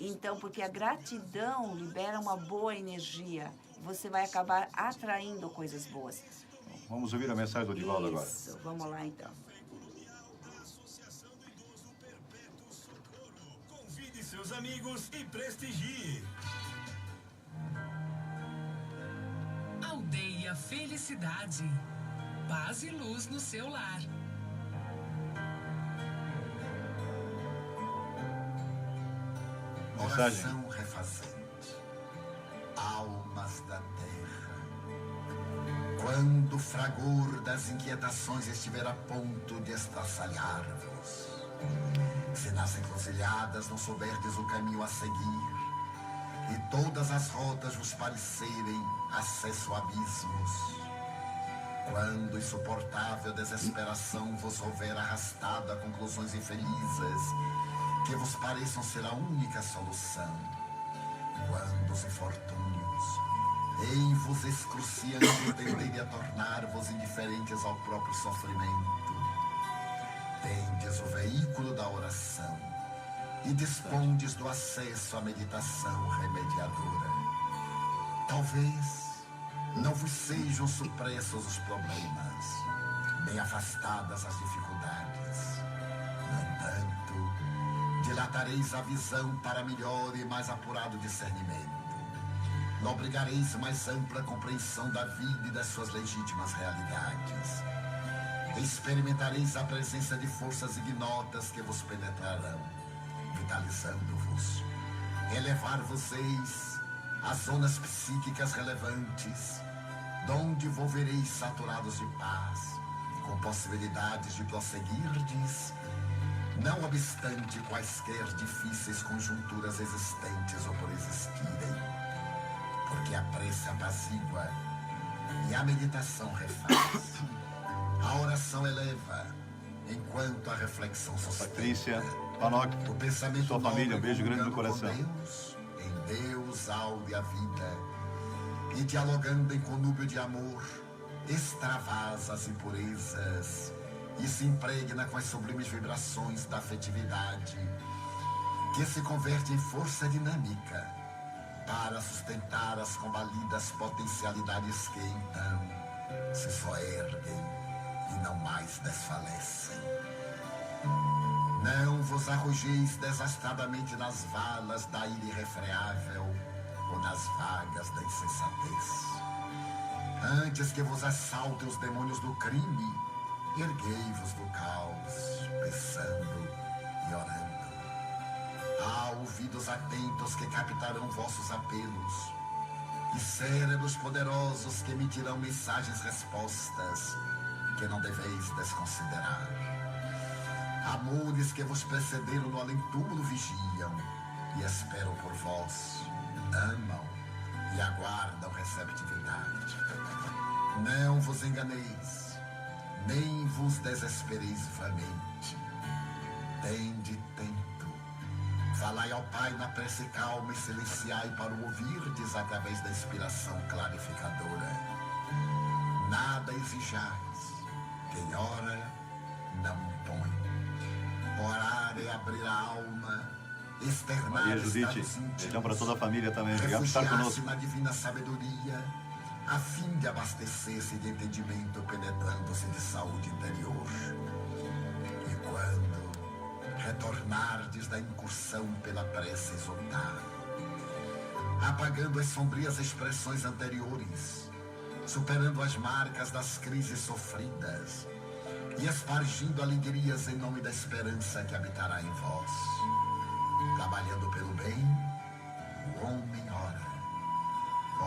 B: Então, porque a gratidão libera uma boa energia, você vai acabar atraindo coisas boas.
A: Vamos ouvir a mensagem do Divaldo agora.
B: Isso, vamos lá então.
F: Convide seus amigos e prestigie.
C: Aldeia Felicidade. Paz e luz no seu lar.
A: Mensagem.
G: Oração refazente, almas da terra. Quando o fragor das inquietações estiver a ponto de estraçalhar-vos, se nas encruzilhadas não souberdes o caminho a seguir, e todas as rotas vos parecerem acesso a abismos, quando insuportável desesperação vos houver arrastado a conclusões infelizes, que vos pareçam ser a única solução, quando os infortúnios, em vos excruciando, tenderem a tornar-vos indiferentes ao próprio sofrimento, tendes o veículo da oração e dispondes do acesso à meditação remediadora. Talvez não vos sejam supressos os problemas, nem afastadas as dificuldades. No entanto, dilatareis a visão para melhor e mais apurado discernimento. Lobrigareis mais ampla compreensão da vida e das suas legítimas realidades. Experimentareis a presença de forças ignotas que vos penetrarão, vitalizando-vos. Elevar-vos-eis às zonas psíquicas relevantes, donde volvereis saturados de paz, com possibilidades de prosseguirdes, não obstante quaisquer difíceis conjunturas existentes ou por existirem, porque a prece apazigua e a meditação refaz. A oração eleva, enquanto a reflexão sustenta.
A: Patrícia, Panoc,
G: O pensamento
A: sua família, um beijo grande no
G: comunhando com
A: coração.
G: Deus, em Deus, alma a vida, e dialogando em conúbio de amor, extravasa as impurezas e se impregna com as sublimes vibrações da afetividade, que se converte em força dinâmica para sustentar as combalidas potencialidades que então se soerguem e não mais desfalecem. Não vos arrojeis desastradamente nas valas da ira irrefreável ou nas vagas da insensatez. Antes que vos assaltem os demônios do crime, erguei-vos do caos, pensando e orando. Há ouvidos atentos que captarão vossos apelos, e cérebros poderosos que emitirão mensagens-respostas que não deveis desconsiderar. Amores que vos precederam no além-túmulo vigiam e esperam por vós, amam e aguardam receptividade. Não vos enganeis, nem vos desespereis vamente. Tende tempo. Falai ao Pai na prece calma e silenciai para o ouvirdes através da inspiração clarificadora. Nada exijais. Quem ora, não impõe. Orar é abrir a alma, externar
A: Maria Judite,
G: estados íntimos,
A: beijão para toda a família também. Obrigado por estar
G: refugiar-se
A: conosco.
G: na divina sabedoria, a fim de abastecer-se de entendimento, penetrando-se de saúde interior. E quando retornardes da incursão pela prece exultar, apagando as sombrias expressões anteriores, superando as marcas das crises sofridas e espargindo alegrias em nome da esperança que habitará em vós. Trabalhando pelo bem, o homem ora.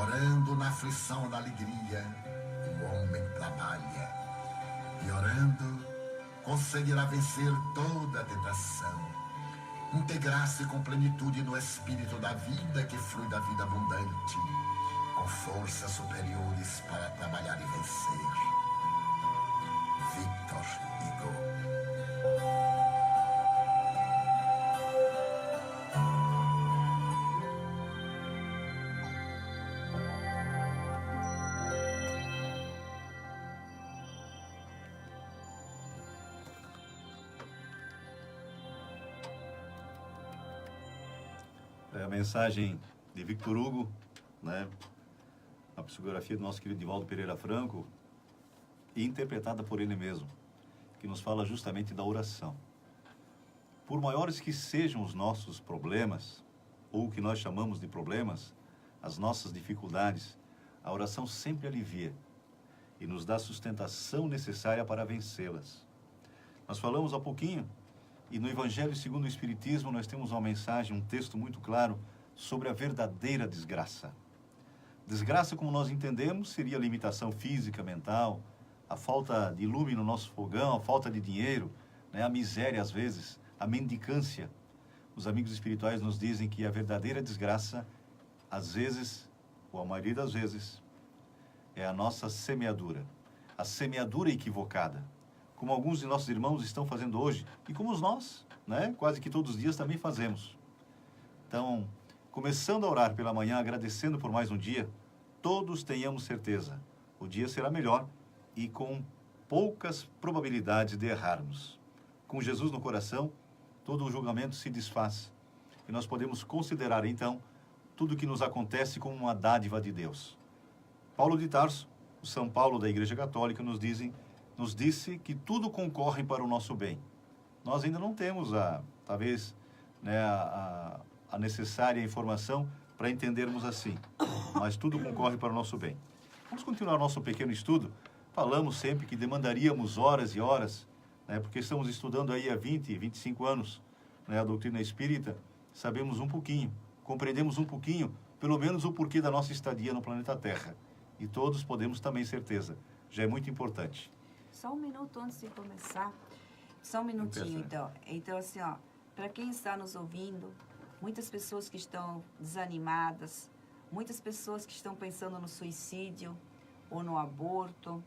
G: Orando na aflição ou na alegria, o homem trabalha. E orando, conseguirá vencer toda a tentação. Integrar-se com plenitude no espírito da vida que flui da vida abundante, com forças superiores para trabalhar e vencer. Victor Hugo.
A: É a mensagem de Victor Hugo, né? A psicografia do nosso querido Divaldo Pereira Franco, e interpretada por ele mesmo, que nos fala justamente da oração. Por maiores que sejam os nossos problemas, ou o que nós chamamos de problemas, as nossas dificuldades, a oração sempre alivia e nos dá a sustentação necessária para vencê-las. Nós falamos há pouquinho, e no Evangelho segundo o Espiritismo nós temos uma mensagem, um texto muito claro sobre a verdadeira desgraça. Desgraça, como nós entendemos, seria a limitação física, mental, a falta de lume no nosso fogão, a falta de dinheiro, né? A miséria às vezes, a mendicância. Os amigos espirituais nos dizem que a verdadeira desgraça, às vezes, ou a maioria das vezes, é a nossa semeadura. A semeadura equivocada, como alguns de nossos irmãos estão fazendo hoje, e como nós, né? Quase que todos os dias também fazemos. Então, começando a orar pela manhã, agradecendo por mais um dia, todos tenhamos certeza, o dia será melhor e com poucas probabilidades de errarmos. Com Jesus no coração, todo o julgamento se desfaz e nós podemos considerar, então, tudo o que nos acontece como uma dádiva de Deus. Paulo de Tarso, o São Paulo da Igreja Católica, nos disse que tudo concorre para o nosso bem. Nós ainda não temos, talvez, né, a necessária informação para entendermos assim, mas tudo concorre para o nosso bem. Vamos continuar nosso pequeno estudo. Falamos sempre que demandaríamos horas e horas, né, porque estamos estudando aí há 20, 25 anos, né, a doutrina espírita, sabemos um pouquinho, compreendemos um pouquinho, pelo menos o porquê da nossa estadia no planeta Terra. E todos podemos também certeza, já é muito importante.
B: Só um minuto antes de começar. Só um minutinho, então. Então, assim, ó, para quem está nos ouvindo, muitas pessoas que estão desanimadas, muitas pessoas que estão pensando no suicídio ou no aborto,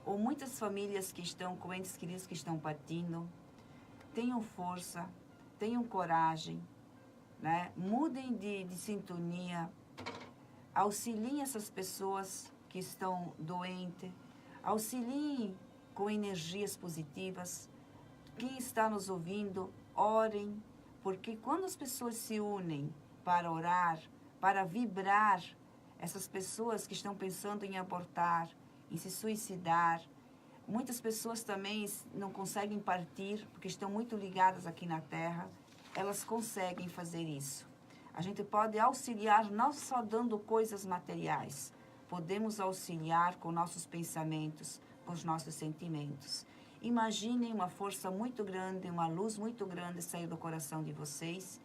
B: ou muitas famílias que estão com entes queridos que estão partindo, tenham força, tenham coragem, né? Mudem de sintonia, auxiliem essas pessoas que estão doentes, auxiliem com energias positivas. Quem está nos ouvindo, orem, Porque quando as pessoas se unem para orar, para vibrar, essas pessoas que estão pensando em abortar, em se suicidar, muitas pessoas também não conseguem partir, porque estão muito ligadas aqui na Terra, elas conseguem fazer isso. A gente pode auxiliar não só dando coisas materiais, podemos auxiliar com nossos pensamentos, com os nossos sentimentos. Imaginem uma força muito grande, uma luz muito grande sair do coração de vocês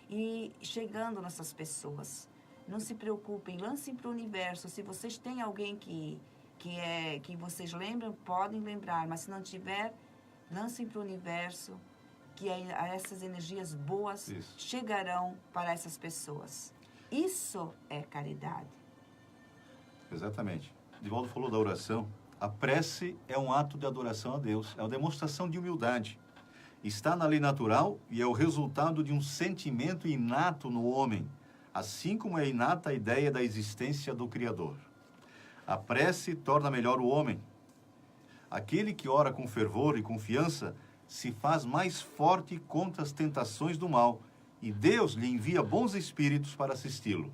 B: e chegando nessas pessoas. Não se preocupem, lancem para o universo. Se vocês têm alguém que vocês lembram, podem lembrar, mas se não tiver, lancem para o universo, que essas energias boas
A: Isso.
B: chegarão para essas pessoas. Isso é caridade.
A: Exatamente. Divaldo falou da oração. A prece é um ato de adoração a Deus, é uma demonstração de humildade. Está na lei natural e é o resultado de um sentimento inato no homem, assim como é inata a ideia da existência do Criador. A prece torna melhor o homem. Aquele que ora com fervor e confiança se faz mais forte contra as tentações do mal, e Deus lhe envia bons espíritos para assisti-lo.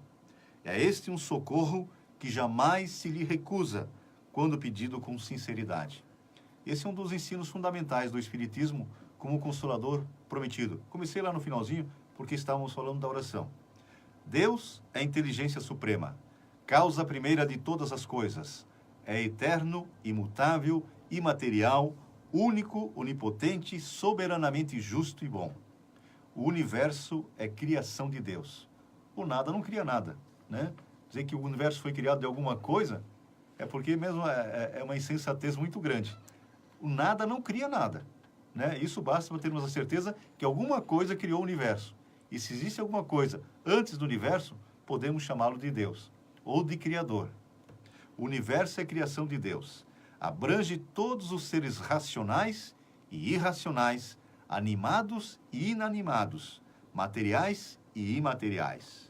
A: É este um socorro que jamais se lhe recusa, quando pedido com sinceridade. Esse é um dos ensinos fundamentais do Espiritismo como Consolador prometido. Comecei lá no finalzinho, porque estávamos falando da oração. Deus é a inteligência suprema, causa primeira de todas as coisas. É eterno, imutável, imaterial, único, onipotente, soberanamente justo e bom. O universo é criação de Deus. O nada não cria nada, né? Dizer que o universo foi criado de alguma coisa é porque mesmo é uma insensatez muito grande. O nada não cria nada, né? Isso basta para termos a certeza que alguma coisa criou o universo. E se existe alguma coisa antes do universo, podemos chamá-lo de Deus ou de Criador. O universo é criação de Deus. Abrange todos os seres racionais e irracionais, animados e inanimados, materiais e imateriais.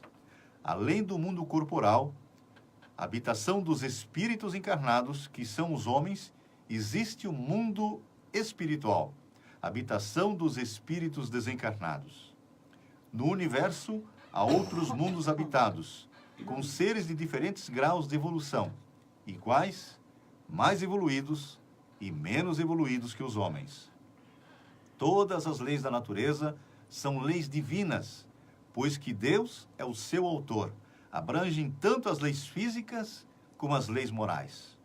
A: Além do mundo corporal, habitação dos espíritos encarnados, que são os homens, existe o mundo espiritual, habitação dos espíritos desencarnados. No universo, há outros mundos habitados, com seres de diferentes graus de evolução, iguais, mais evoluídos e menos evoluídos que os homens. Todas as leis da natureza são leis divinas, pois que Deus é o seu autor. Abrangem tanto as leis físicas como as leis morais.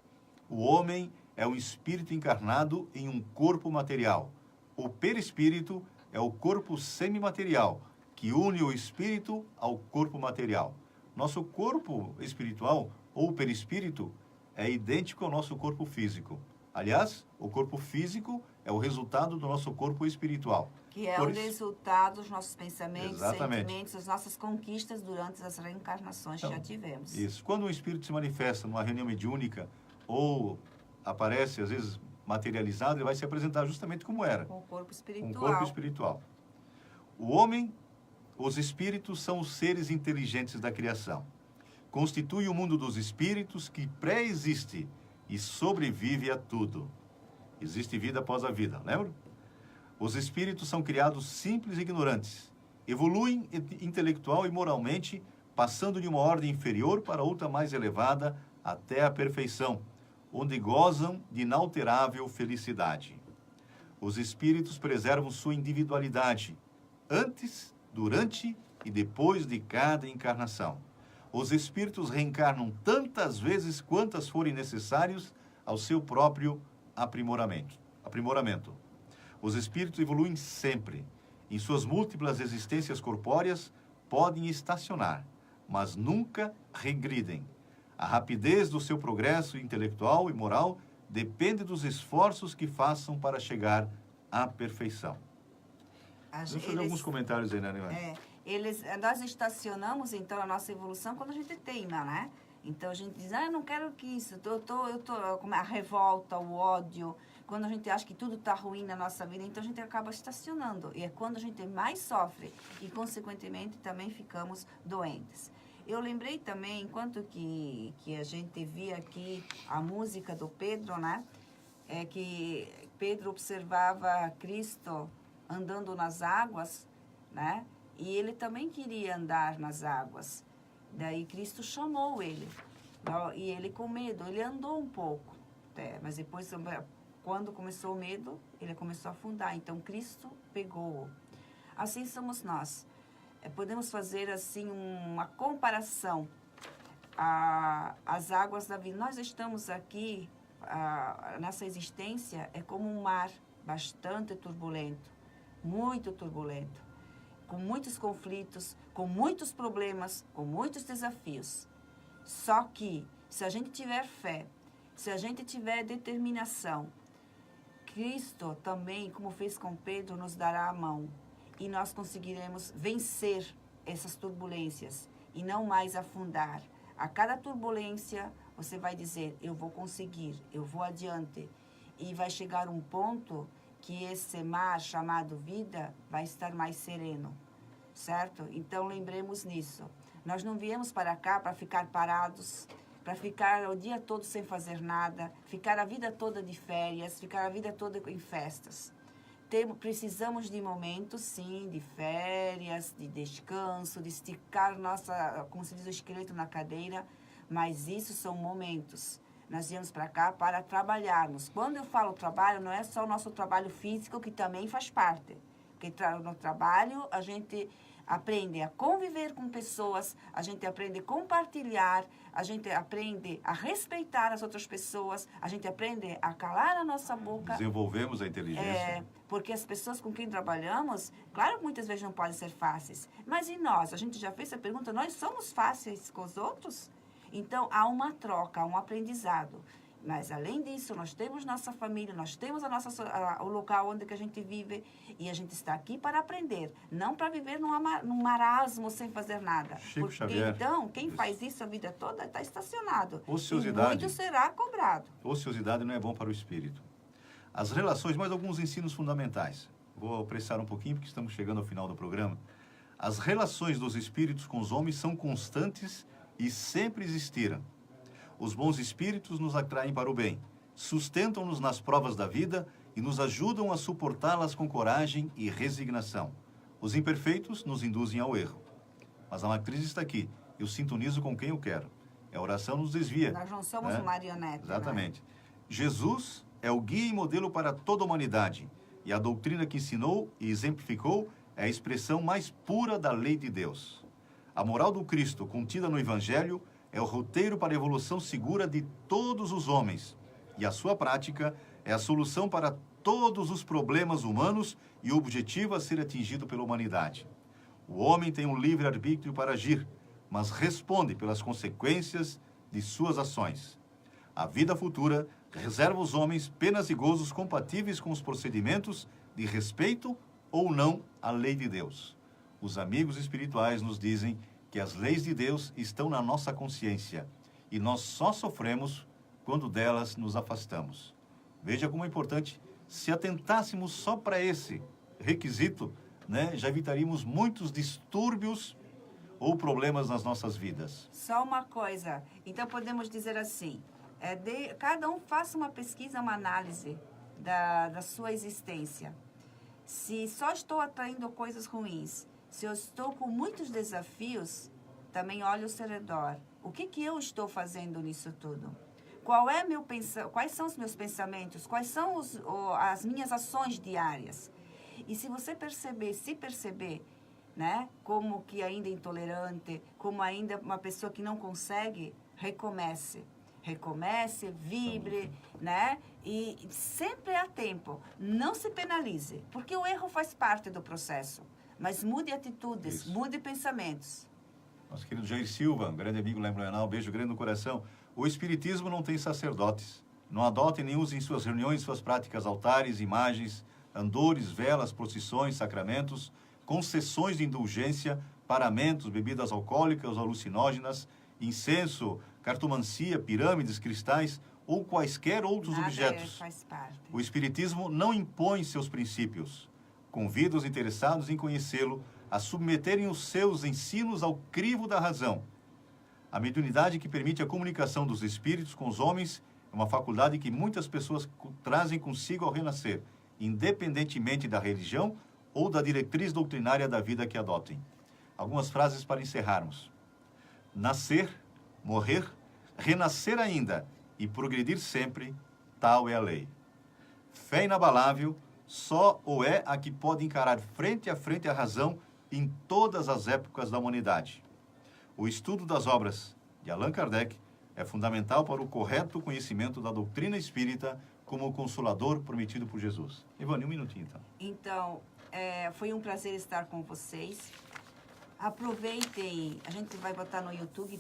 A: O homem é um espírito encarnado em um corpo material. O perispírito é o corpo semimaterial, que une o espírito ao corpo material. Nosso corpo espiritual, ou perispírito, é idêntico ao nosso corpo físico. Aliás, o corpo físico é o resultado do nosso corpo espiritual.
B: Que é o resultado dos nossos pensamentos,
A: Exatamente.
B: sentimentos, das nossas conquistas durante as reencarnações que já tivemos.
A: Isso. Quando um espírito se manifesta numa reunião mediúnica ou aparece, às vezes, materializado, ele vai se apresentar justamente como era.
B: Com o corpo espiritual.
A: Um corpo espiritual. O homem, os espíritos são os seres inteligentes da criação. Constitui o mundo dos espíritos que pré-existe e sobrevive a tudo. Existe vida após a vida, lembra? Os espíritos são criados simples e ignorantes. Evoluem intelectual e moralmente, passando de uma ordem inferior para outra mais elevada até a perfeição, onde gozam de inalterável felicidade. Os espíritos preservam sua individualidade, antes, durante e depois de cada encarnação. Os espíritos reencarnam tantas vezes quantas forem necessários ao seu próprio aprimoramento. Os espíritos evoluem sempre. Em suas múltiplas existências corpóreas, podem estacionar, mas nunca regridem. A rapidez do seu progresso intelectual e moral depende dos esforços que façam para chegar à perfeição. Deixa eu fazer alguns comentários aí, né,
B: nós estacionamos, então, a nossa evolução quando a gente teima, né? Então, a gente diz, eu não quero que isso, eu tô a revolta, o ódio, quando a gente acha que tudo está ruim na nossa vida, então a gente acaba estacionando. E é quando a gente mais sofre e, consequentemente, também ficamos doentes. Eu lembrei também, enquanto que a gente via aqui a música do Pedro, né? Que Pedro observava Cristo andando nas águas, né? E ele também queria andar nas águas. Daí Cristo chamou ele. E ele com medo, ele andou um pouco, mas depois, quando começou o medo, ele começou a afundar. Então Cristo pegou-o. Assim somos nós. Podemos fazer assim uma comparação às águas da vida. Nós estamos aqui, nossa existência é como um mar bastante turbulento, muito turbulento, com muitos conflitos, com muitos problemas, com muitos desafios. Só que, se a gente tiver fé, se a gente tiver determinação, Cristo também, como fez com Pedro, nos dará a mão. E nós conseguiremos vencer essas turbulências e não mais afundar. A cada turbulência, você vai dizer, eu vou conseguir, eu vou adiante. E vai chegar um ponto que esse mar chamado vida vai estar mais sereno, certo? Então, lembremos nisso. Nós não viemos para cá para ficar parados, para ficar o dia todo sem fazer nada, ficar a vida toda de férias, ficar a vida toda em festas. Precisamos de momentos, sim, de férias, de descanso, de esticar como se diz, o esqueleto na cadeira, mas isso são momentos. Nós viemos para cá para trabalharmos. Quando eu falo trabalho, não é só o nosso trabalho físico, que também faz parte. Porque no trabalho a gente aprende a conviver com pessoas, a gente aprende a compartilhar, a gente aprende a respeitar as outras pessoas, a gente aprende a calar a nossa boca.
A: Desenvolvemos a inteligência.
B: Porque as pessoas com quem trabalhamos, claro que muitas vezes não podem ser fáceis, mas e nós? A gente já fez a pergunta, nós somos fáceis com os outros? Então, há uma troca, há um aprendizado. Mas, além disso, nós temos nossa família, nós temos o local onde que a gente vive e a gente está aqui para aprender, não para viver num marasmo sem fazer nada.
A: Chico Xavier.
B: Então, quem faz isso a vida toda está estacionado.
A: Ociosidade.
B: E muito será cobrado.
A: Ociosidade não é bom para o espírito. As relações, mais alguns ensinos fundamentais. Vou apressar um pouquinho porque estamos chegando ao final do programa. As relações dos espíritos com os homens são constantes e sempre existiram. Os bons espíritos nos atraem para o bem, sustentam-nos nas provas da vida e nos ajudam a suportá-las com coragem e resignação. Os imperfeitos nos induzem ao erro. Mas a matriz está aqui. Eu sintonizo com quem eu quero. A oração nos desvia.
B: Nós não somos marionete.
A: Exatamente. Né? Jesus é o guia e modelo para toda a humanidade. E a doutrina que ensinou e exemplificou é a expressão mais pura da lei de Deus. A moral do Cristo, contida no Evangelho, é o roteiro para a evolução segura de todos os homens. E a sua prática é a solução para todos os problemas humanos e o objetivo a ser atingido pela humanidade. O homem tem um livre-arbítrio para agir, mas responde pelas consequências de suas ações. A vida futura reserva aos homens penas e gozos compatíveis com os procedimentos de respeito ou não à lei de Deus. Os amigos espirituais nos dizem que as leis de Deus estão na nossa consciência e nós só sofremos quando delas nos afastamos. Veja como é importante, se atentássemos só para esse requisito, né, já evitaríamos muitos distúrbios ou problemas nas nossas vidas.
B: Só uma coisa, então podemos dizer assim, cada um faça uma pesquisa, uma análise da sua existência. Se só estou atraindo coisas ruins, se eu estou com muitos desafios, também olhe ao seu redor. O que eu estou fazendo nisso tudo? Quais são os meus pensamentos? Quais são as minhas ações diárias? E se você se perceber, né, como que ainda é intolerante, como ainda uma pessoa que não consegue, recomece. Recomece, vibre, né? E sempre há tempo. Não se penalize, porque o erro faz parte do processo. Mas mude atitudes,
A: Isso.
B: mude pensamentos.
A: Nosso querido Jair Silva, um grande amigo lá em Blumenau, beijo grande no coração. O Espiritismo não tem sacerdotes. Não adotem nem usem em suas reuniões, suas práticas, altares, imagens, andores, velas, procissões, sacramentos, concessões de indulgência, paramentos, bebidas alcoólicas, alucinógenas, incenso, cartomancia, pirâmides, cristais ou quaisquer outros objetos.
B: Faz parte.
A: O Espiritismo não impõe seus princípios. Convida os interessados em conhecê-lo a submeterem os seus ensinos ao crivo da razão. A mediunidade que permite a comunicação dos espíritos com os homens é uma faculdade que muitas pessoas trazem consigo ao renascer, independentemente da religião ou da diretriz doutrinária da vida que adotem. Algumas frases para encerrarmos. Nascer, morrer, renascer ainda e progredir sempre, tal é a lei. Fé inabalável só o é a que pode encarar frente a frente a razão em todas as épocas da humanidade. O estudo das obras de Allan Kardec é fundamental para o correto conhecimento da doutrina espírita como o consolador prometido por Jesus. Ivone, um minutinho, então.
B: Então, foi um prazer estar com vocês. Aproveitem, a gente vai botar no YouTube,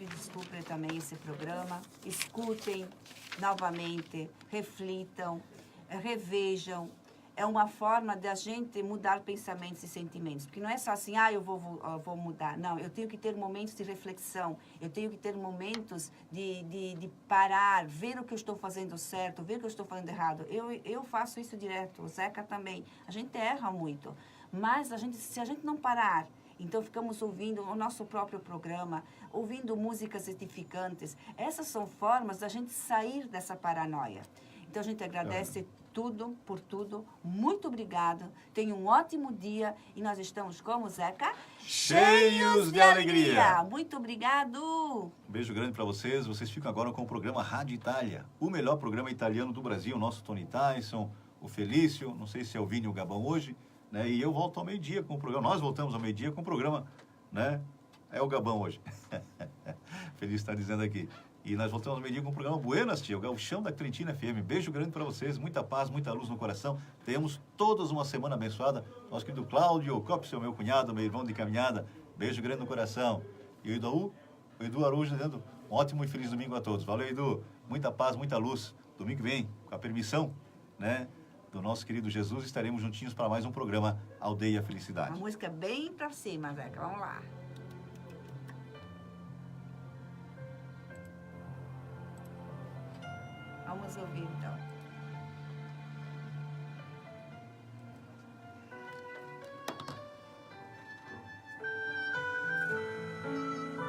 B: desculpe também esse programa. Escutem novamente, reflitam, revejam. É uma forma da gente mudar pensamentos e sentimentos. Porque não é só assim, eu vou mudar. Não, eu tenho que ter momentos de reflexão. Eu tenho que ter momentos de parar, ver o que eu estou fazendo certo, ver o que eu estou fazendo errado. Eu faço isso direto, o Zeca também. A gente erra muito. Mas se a gente não parar, então ficamos ouvindo o nosso próprio programa, ouvindo músicas edificantes. Essas são formas da gente sair dessa paranoia. Então a gente agradece tudo, por tudo. Muito obrigado. Tenha um ótimo dia. E nós estamos, como, Zeca?
A: Cheios de alegria.
B: Muito obrigado.
A: Um beijo grande para vocês. Vocês ficam agora com o programa Rádio Itália, o melhor programa italiano do Brasil. O nosso Tony Tyson, o Felício, não sei se é o Vini ou o Gabão hoje, né? E eu volto ao meio-dia com o programa. Nós voltamos ao meio-dia com o programa, né? É o Gabão hoje. Felício está dizendo aqui. E nós voltamos ao meio-dia com o programa Buenas, tia, o Gauchão da Trentina FM. Beijo grande para vocês, muita paz, muita luz no coração. Tenhamos todos uma semana abençoada. Nosso querido Cláudio Copsel, meu cunhado, meu irmão de caminhada. Beijo grande no coração. E o Edu Araújo dizendo um ótimo e feliz domingo a todos. Valeu, Edu. Muita paz, muita luz. Domingo que vem, com a permissão, né, do nosso querido Jesus, estaremos juntinhos para mais um programa Aldeia Felicidade.
B: Uma música bem para cima, Zeca. Vamos lá. Vamos ouvir, então.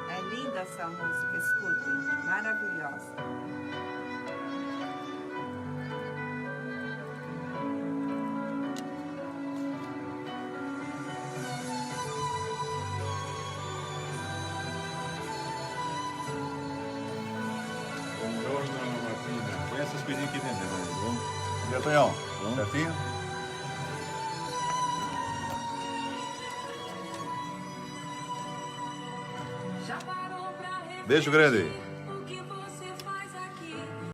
B: É linda essa música, escutem. Maravilhosa.
A: Foi essas coisinhas aqui dentro, né? E aí, Tonhão? Certinho? Beijo grande.